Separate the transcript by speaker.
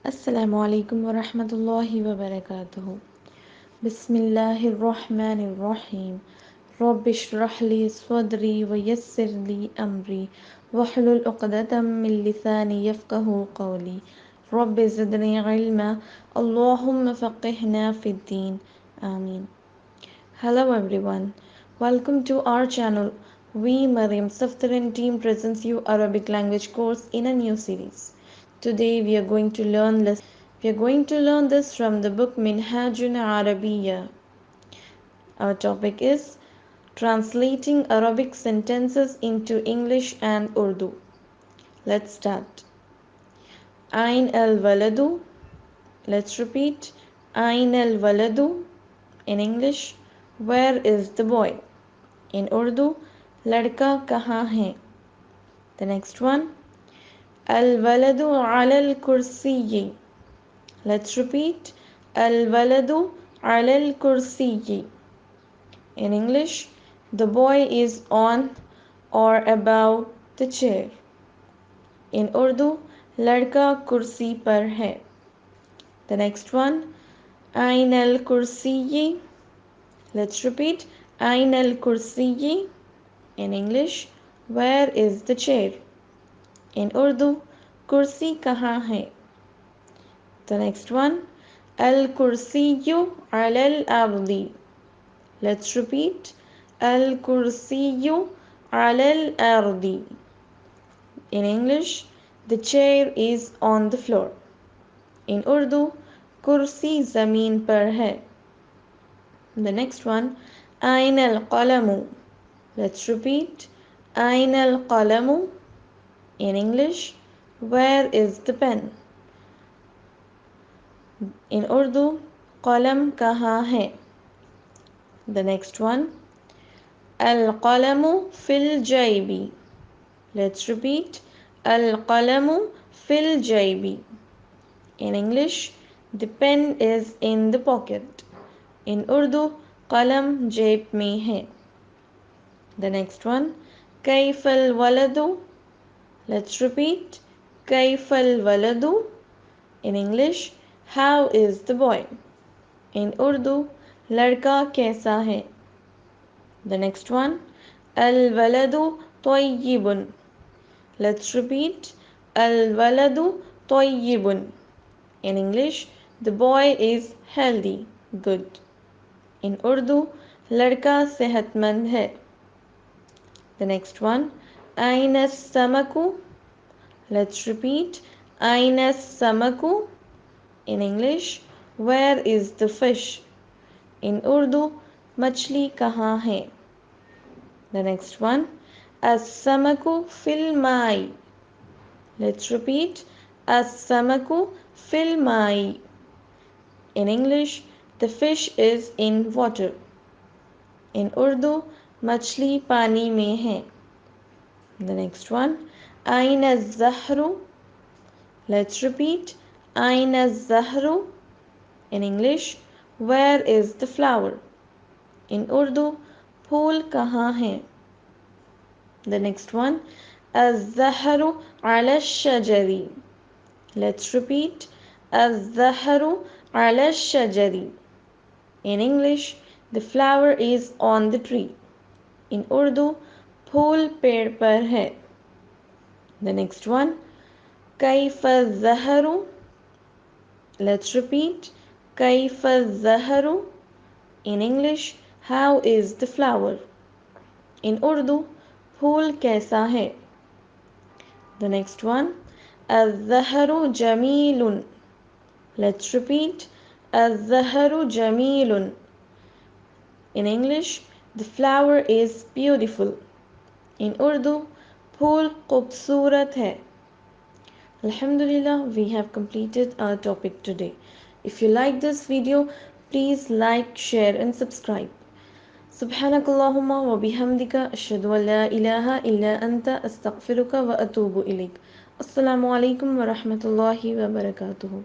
Speaker 1: Assalamu alaikum wa rahmatullahi wa barakatuhu. Bismillahir Rahmanir Rahim. Rabbi shrah li sadri wa yassir li amri wahlul 'uqdatam min lisani yafqahu qawli. Rabbi zidni ilma. Allahumma faqihna fid din. Ameen. Hello everyone. Welcome to our channel. We Mariam Saftaran team presents you Arabic language course in a new series. Today we are going to learn this from the book Minhajun Arabiya. Our topic is translating Arabic sentences into English and Urdu. Let's start. Ain al waladu. Let's repeat. Ain al waladu. In English, where is the boy? In Urdu, ladka kahan hai? The next one, al waladu ala al kursiyyi. Let's repeat, al waladu ala al kursiyyi. In English, the boy is on or above the chair. In Urdu, ladka kursi par hai. The next one, ain al kursiyyi. Let's repeat, ain al kursiyyi. In English, where is the chair? In Urdu, kursi kahan hai? The next one, al kursiyyu ala al ardi. Let's repeat, al kursiyyu ala al ardi. In English, the chair is on the floor. In Urdu, kursi zameen par hai. The next one, ain al qalamu. Let's repeat, ain al qalamu. In English, where is the pen? In Urdu, qalam kahan hai? The next one, al qalamu fil jaybi. Let's repeat, al qalamu fil jaybi. In English, the pen is in the pocket. In Urdu, qalam jayb mein hai. The next one, kayf al waladu. Let's repeat, kayf al waladu. In English, how is the boy? In Urdu, ladka kaisa hai? The next one, al waladu tayyibun. Let's repeat, al waladu tayyibun. In English, the boy is healthy, good. In Urdu, ladka sehatmand hai. The next one, aina samaku. Let's repeat, aina samaku. In English, where is the fish? In Urdu, machli kahan hai? The next one, as-samaku fil mai. Let's repeat, as-samaku fil mai. In English, the fish is in water. In Urdu, machli pani mein hai. The next one, aina zahru. Let's repeat, aina zahru. In English, where is the flower? In Urdu, phool kahan hai? The next one, az-zahru ala shajari. Let's repeat, az-zahru ala shajari. In English, the flower is on the tree. In Urdu, phool ped par hai. The next one, kayfa az-zahru. Let's repeat, kayfa az-zahru. In English, how is the flower? In Urdu, phool kaisa hai? The next one, az-zahru jamilun. Let's repeat, az-zahru jamilun. In English, the flower is beautiful. In Urdu, phool khoobsurat hai. Alhamdulillah, we have completed our topic today. If you like this video, please like, share and subscribe. Subhanakallahumma wa bihamdika ashhadu an la ilaha illa anta astaghfiruka wa atubu ilayk. Assalamu alaikum wa rahmatullahi wa barakatuhu.